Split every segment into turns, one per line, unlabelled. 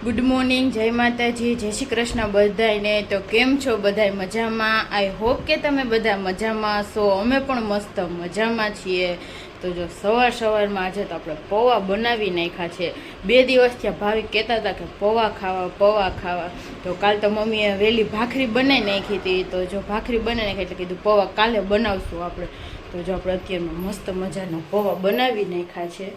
Good morning, જય માતાજી, જય શ્રી કૃષ્ણ બધાને। તો કેમ છો બધાય? મજામાં? આઈ હોપ કે તમે બધા મજામાં છો। અમે પણ મસ્ત મજામાં છીએ। તો જો સવારમાં આજે તો આપણે પૌવા બનાવી નાખ્યા છે। 2 દિવસથી ભાવિક કહેતા હતા કે પૌવા ખાવા। તો કાલ તો મમ્મીએ વહેલી ભાખરી બનાવી નાખી હતી। તો જો ભાખરી બનાવી નાખી એટલે કીધું પૌવા કાલે બનાવશું આપણે। તો જો આપણે અત્યારમાં મસ્ત મજાના પૌવા બનાવી નાખ્યા છે।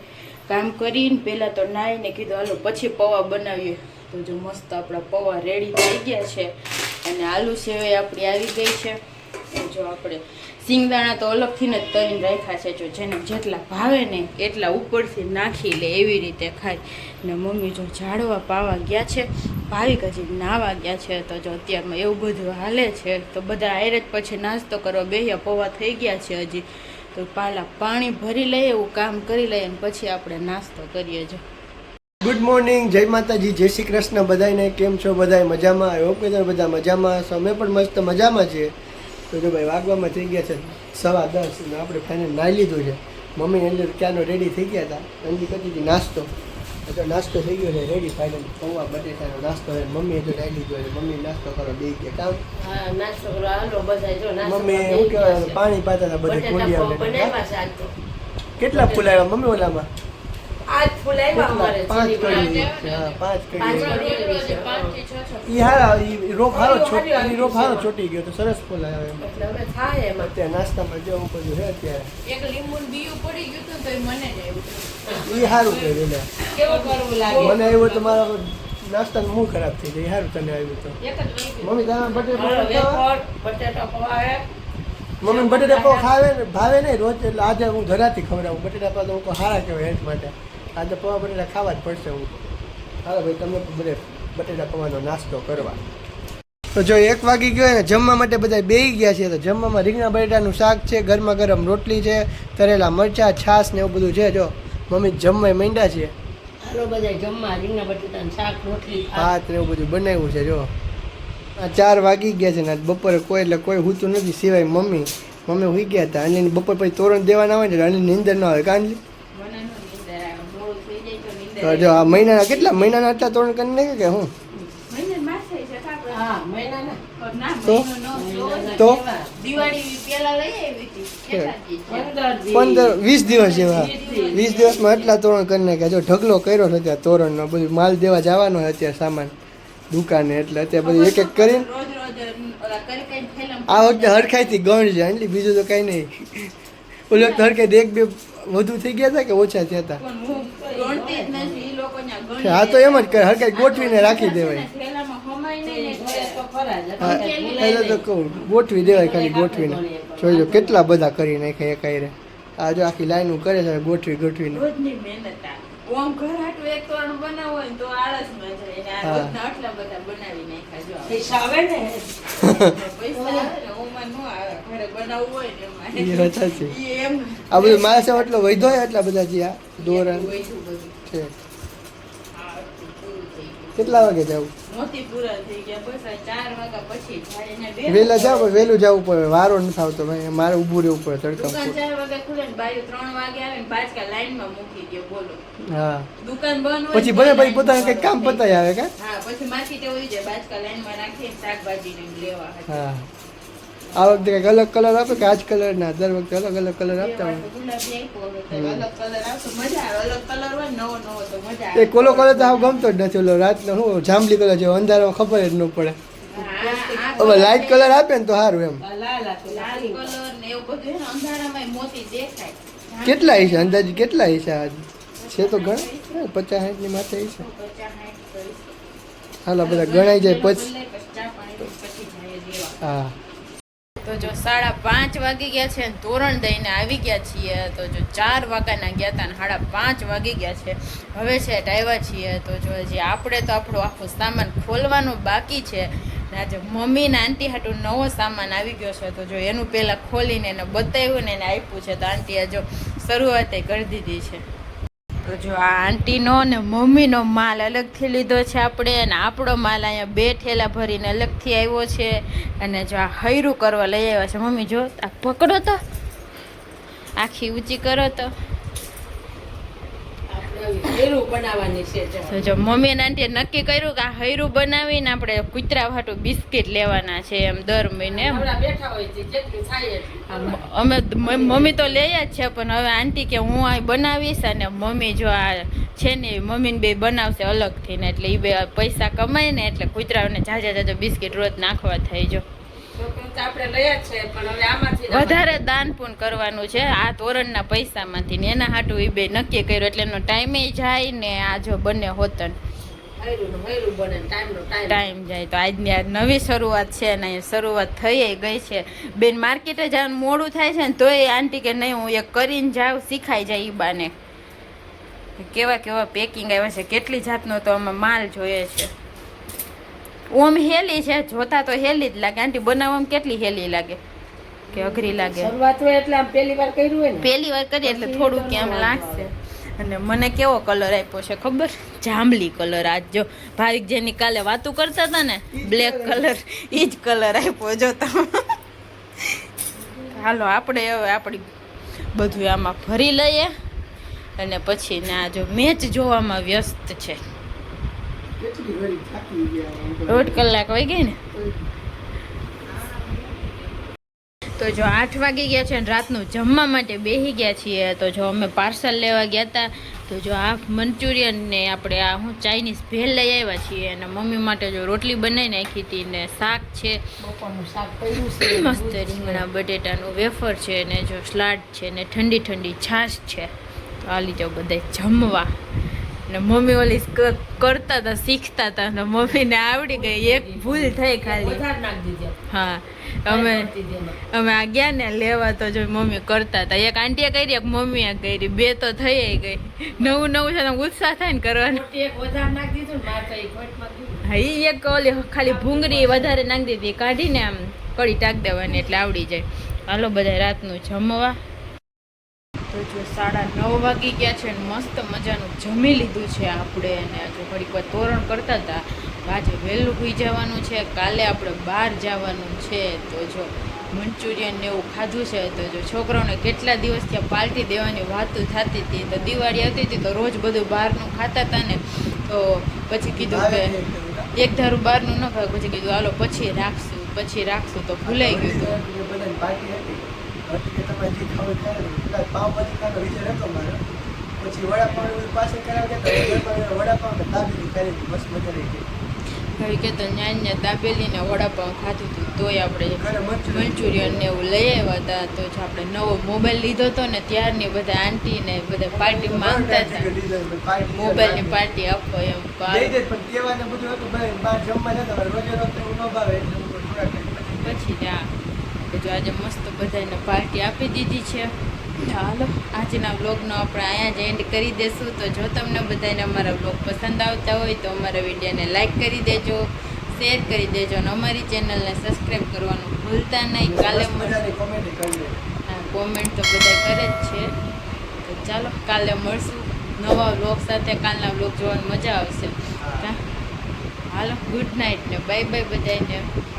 કામ કરીને પહેલાં તો નાહીને કીધું હાલો પછી પૌવા બનાવીએ। તો જો મસ્ત આપણા પૌવા રેડી થઈ ગયા છે અને આલુ સેવાઈ આપણી આવી ગઈ છે। તો જો આપણે સિંગદાણા તો અલગથી જ તળીને રાખ્યા છે। જો જેને જેટલા ભાવે ને એટલા ઉપરથી નાખી લે એવી રીતે ખાય। ને મમ્મી જો ઝાડવા પાવા ગયા છે, ભાવિક હજી નાવા ગયા છે। તો જો અત્યારમાં એવું બધું હાલે છે। તો બધા આયરે જ પછી નાસ્તો કરવા બેહ્યા, પૌવા થઈ ગયા છે હજી। તો પહેલાં પાણી ભરી લઈએ, એવું કામ કરી લઈએ અને પછી આપણે નાસ્તો કરીએ। જો
ગુડ મોર્નિંગ, જય માતાજી, જય શ્રી કૃષ્ણ બધાને। કેમ છો બધાય? મજામાં? આઈ હોપ કે તમે બધા મજામાં છો। અમે પણ મસ્ત મજામાં છીએ। તો જો ભાઈ વાગવામાં થઈ ગયા છે 10:15 અને આપણે ફાઇનલ નાહી લીધું છે। મમ્મી અંદર ક્યાંનો રેડી થઈ ગયા હતા, અંજી કરતી હતી નાસ્તો। તો નાસ્તો થઈ ગયો છે રેડી ફાઇનલ, પૌવા બટેટાનો નાસ્તો છે। મમ્મીએ તો નાહી લીધો છે, મમ્મી નાસ્તો કરવા બે ગયા કામ।
હા, નાસ્તો કરવા હાલો બધા જો નાસ્તો
મમ્મી શું કહેવાય પાણી પાતા હતા બધે કોલિયા। કેટલા ફૂલ આવ્યા મમ્મી ઓલામાં?
આજ ફૂલ આવ્યા અમારે
5 કડી। હા, 5 કડી। ઈ હારા, ઈ રોપ હારો ચોટી ગયો તો સરસ ફૂલ આવ્યો એમ।
એટલે હવે થાય એમ
અત્યારે નાસ્તામાં જેવું બધું છે અત્યારે
એક લીંબુનું બીયું પડી ગયું હતું તો મને જ આવ્યું।
ઈ સારું કર્યું લે,
કેવું કરવું લાગે?
મને આવ્યું તો મારા નાસ્તાનું મૂળ ખરાબ થઈ જાય। સારું તને આવ્યું તો મમ્મી તારા
બટેટા પૌવા
મમ્મી બટેટા પૌવા ખાવે ને ભાવે નહીં રોજ, એટલે આજે હું ઘરાથી ખવડાવું બટેટા પૌવા। તો હું સારા કહેવાય હેલ્થ માટે, આજે પૌવા બટેટા ખાવા જ પડશે હું। હાલો ભાઈ તમે બધે બટેટા પૌવાનો નાસ્તો કરવા। તો જો 1 વાગી ગયો ને જમવા માટે બધા બેસી ગયા છે। તો જમવામાં રીંગણા બટેટાનું શાક છે, ગરમા ગરમ રોટલી છે, તરેલા મરચાં, છાશ ને એવું બધું છે। જો મમ્મી જમવા માંડ્યા છે,
હાલો બધા જમવા રીંગણા બટેટાનું શાક રોટલી
ભાત ને એવું બધું બનાવ્યું છે। જો આ 4 વાગી ગયા છે ને બપોરે કોઈ સૂતું નથી સિવાય મમ્મી સુઈ ગયા હતા। અને બપોર પછી તોરણ દેવાના હોય ને એટલે નીંદર ન આવે કાંજી। તો જો આ મહિનાના કેટલા મહિનાના એટલા તોરણ કરી નાખે કે હું તો
દિવાળી પેલા લઈ આવી હતી
15-20 દિવસ જેવા, 20 દિવસમાં એટલા તોરણ કરી નાખ્યા। જો ઢગલો કર્યો છે અત્યારે તોરણનો, બધું માલ દેવા જવાનો હોય અત્યારે સામાન દુકાને, એટલે અત્યારે બધું એક એક કરીને આ વખતે હરખાઈથી ગણ છે એટલે બીજું તો કઈ નહીં। ઓલી વખતે હરખાઈ 1-2 વધુ થઈ ગયા હતા કે ઓછા થયા હતા? હા તો એમ જ કરે, હરખાઈ ગોઠવીને રાખી દેવાય। હા એટલે તો કહું ગોઠવી દેવાય, ખાલી ગોઠવીને જોઈ લો કેટલા બધા કરી નાખ્યા એકાયરે। આ જો આખી લાઈન કરે છે ગોઠવીને।
ઓમ ઘર હાટું એક તોરણ બનાવવું હોય તો આળસમાં જાય ને આ રોજના આટલા બધા બનાવી નાખ્યા। જો
પૈસા આવે ને
પૈસા આવે ને ઓમાં નો આવે, ઘરે બનાવવું હોય ને એમાં
એ સાચી।
ઈ એમ
આ બધું માણસો એટલો વધ્યો હોય એટલા બધા જે આ દોરણ છે। કેટલા વાગે જવું?
મોતી પૂરા થઈ ગયા, બસ આ 4 વાગ્યા પછી જાય ને
વહેલા જાવ, વહેલું જવું પડે, વારો નથી આવતો ભાઈ, મારે ઊભું રહેવું પડે તડકા।
દુકાન 4 વાગે ખુલે ને બાયું 3 વાગે આવે ને પાછા લાઈનમાં મૂકી દે। બોલો
હા,
દુકાન બંધ હોય
પછી ભલે ભાઈ પોતાનું કંઈક કામ પતાય આવે કે
હા, પછી માથી તે હોય જાય બાજકા લાઈનમાં રાખીને શાકભાજી ને લેવા હતા।
હા, આ વખતે કંઈક અલગ કલર આપે કે આજ કલર ના? દર વખતે અલગ કલર આપતા હોય।
ગુલાબી આપ્યો, અલગ કલર આવતો મજા આવે, અલગ કલર હોય નવો તો મજા આવે।
એ કોલો કલર તો આવ ગમતો જ નથી, ઓલો રાતનો શું જાંબલી કલર જેવો અંધારામાં ખબર જ ન પડે। હવે લાઇટ કલર આપે ને તો સારું એમ।
લાલ કલર ને એવું બધું છે ને અંધારામાં મોતી દેખાય।
કેટલા હશે અંદાજી? કેટલા હશે આજ છે તો ઘણા 50-60 ની માથે હશે। હાલો બધા ગણાઈ જાય પછી। હા
તો જો 5:30 વાગી ગયા છે, તોરણ દઈને આવી ગયા છીએ। તો જો 4 વાગ્યાના ગયા હતા ને 5:30 વાગી ગયા છે, હવે છે આવ્યા છીએ। તો જો હજી આપણે તો આપણો આખો સામાન ખોલવાનો બાકી છે ને આજે મમ્મી ને આંટી હાટું નવો સામાન આવી ગયો છે। તો જો એનું પહેલાં ખોલીને એને બતાવ્યું ને એને આપ્યું છે। તો આંટીએ જો શરૂઆતે કરી દીધી છે। તો જો આ આંટીનો ને મમ્મીનો માલ અલગથી લીધો છે આપણે, અને આપણો માલ અહીંયા 2 ઠેલા ભરીને અલગથી આવ્યો છે। અને જો આ હૈરું કરવા લઈ આવ્યા છે મમ્મી। જો આ પકડો તો, આખી ઊંચી કરો તો,
એરું બનાવવાની છે જો.
તો જો મમ્મી અને આંટીએ નક્કી કર્યું કે આ હૈરું બનાવીને આપણે કૂતરા હાટું બિસ્કિટ લેવાના છે એમ દર મહિને એમ.
નવરા બેઠા હોય છે જેટલું થાય એટલું.
અમે મમ્મી તો લે જ છે પણ હવે આંટી કે હું આ બનાવીશ અને મમ્મી જો આ છે ને મમ્મી ને બે બનાવશે અલગથી ને એટલે એ બે પૈસા કમાય ને એટલે કૂતરાઓને જાજા જાજા બિસ્કિટ રોજ નાખવા થાય જો.
છોકરું તો આપણે લઈ જ છે પણ હવે આમાંથી ને
વધારે દાન પુણ્ય કરવાનું છે આ તોરણના પૈસામાંથી ને એના હાટું એ બે નક્કી કર્યું એટલે એનો ટાઈમે જાય ને આ જો બંને હોતન
હૈરું બને ટાઈમનો ટાઈમ.
ટાઈમ જાય તો આજની આ નવી શરૂઆત છે ને અહીંયા શરૂઆત થઈ ગઈ છે બેન માર્કેટે જવાનું મોડું થાય છે ને તોય આંટી કે નહીં હું એક કરીને જાઉં શીખાઈ જાય ઈ બાને કેવા કેવા પેકિંગ આવ્યા છે કેટલી જાતનો તો આમાં માલ જોઈએ છે ઓમ હેલી છે જોતા તો હેલી જ લાગે આંટી બનાવવામાં કેટલી હેલી લાગે કે અઘરી લાગે
શરૂઆત હોય એટલે આમ પહેલી વાર કર્યું હોય ને
પહેલી વાર કરીએ એટલે થોડું કેમ લાગશે અને મને કેવો કલર આપ્યો છે ખબર જાંબલી કલર આજ જો ભાવિક જેની કાલે વાતું કરતા હતા ને બ્લેક કલર ઈ જ કલર આપ્યો જો તમે હાલો આપણે હવે આપણી બધું આમાં ભરી લઈએ અને પછી ને આ જો મેચ જોવામાં વ્યસ્ત છે
કેટલી ઘડી થાકી ગયા
1.5 કલાક વહી ગઈ ને તો જો 8 વાગી ગયા છે અને રાતનું જમવા માટે બેસી ગયા છીએ તો જો અમે પાર્સલ લેવા ગયા હતા તો જો આ મંચુરિયન ને આપણે આ હું ચાઇનીઝ ભેળ લઈ આવ્યા છીએ અને મમ્મી માટે જો રોટલી બનાવી નાખી હતી ને શાક છે
બપોરનું શાક કર્યું છે
મસ્ત રીંગણા બટેટાનું વેફર છે ને જો સલાડ છે ને ઠંડી ઠંડી છાશ છે તો આ લીધો બધા જમવા ને મમ્મી ઓલી કરતા હતા શીખતા હતા ને મમ્મીને આવડી ગઈ એક ભૂલ થઈ ખાલી
વધારે નાખી દીધી
હા અમે આ ગયા ને લેવા તો જો મમ્મી કરતા હતા એક આંટીએ કરી એક મમ્મીએ કરી બે તો થઈ ગઈ નવું નવું છે ઉત્સાહ થાય ને કરવાનો
એક વધારે નાખી દીધું ને મારે તો એ ખોટમાં ગયું.
હા ઈ એક ઓલી ખાલી ભૂંગળી વધારે નાખી દીધી કાઢીને આમ કળી ટાક દેવાની એટલે આવડી જાય હાલો બધા રાતનું જમવા તો જો 9:30 વાગી ગયા છે ને મસ્ત મજાનું જમી લીધું છે આપણે અને જો ઘડીક વાર તોરણ કરતા હતા આજે વહેલું સુઈ જવાનું છે કાલે આપણે બહાર જવાનું છે તો જો મંચુરિયન ને એવું ખાધું છે તો જો છોકરાઓને કેટલા દિવસ ત્યાં પાર્ટી દેવાની વાતો થતી હતી તો દિવાળી આવતી હતી તો રોજ બધું બહારનું ખાતા હતા ને તો પછી કીધું કે એક ધારું બહારનું ન ખાવ પછી કીધું હાલો પછી રાખશું તો ભૂલાઈ ગયું
બધાની પાર્ટી હતી કે તમારે જે ખાવું ખાય પાવભાજી ખાવાનો વિચાર હતો મારો પછી વડાપાઉં પાસે કરાવ્યા વડાપાઉં દાબેલી કરી મસ્ત મજા રહી ગઈ
હવે કે તો ન્યા દાબેલી ને વડાપાઉં ખાધું હતું તોય આપણે
ઘરે
મંચુરિયન ને એવું લઈ આવ્યા હતા તો જો આપણે નવો મોબાઈલ લીધો હતો ને ત્યારની બધા આંટી ને બધા પાર્ટી માંગતા હતા મોબાઈલની પાર્ટી આપો એમ
પણ તહેવારને બધું હતું ભાઈ બહાર જમવા જતા રોજે રોજ એવું ન ભાવે એટલે થોડા
પછી ત્યાં જો આજે મસ્ત બધાને પાર્ટી આપી દીધી છે ચાલો આજના વ્લોગનો આપણે અહીંયા જ એન્ડ કરી દેશું તો જો તમને બધાને અમારા વ્લોગ પસંદ આવતા હોય તો અમારા વિડીયોને લાઈક કરી દેજો શેર કરી દેજો અને અમારી ચેનલને સબસ્ક્રાઈબ કરવાનું ભૂલતા નહીં કાલે
કોમેન્ટ કરજો
હા કોમેન્ટ તો બધા કરે જ છે તો ચાલો કાલે મળશું નવા વ્લોગ સાથે કાલના વ્લોગ જોવાની મજા આવશે હાલો ગુડ નાઇટ ને બાય બાય બધાને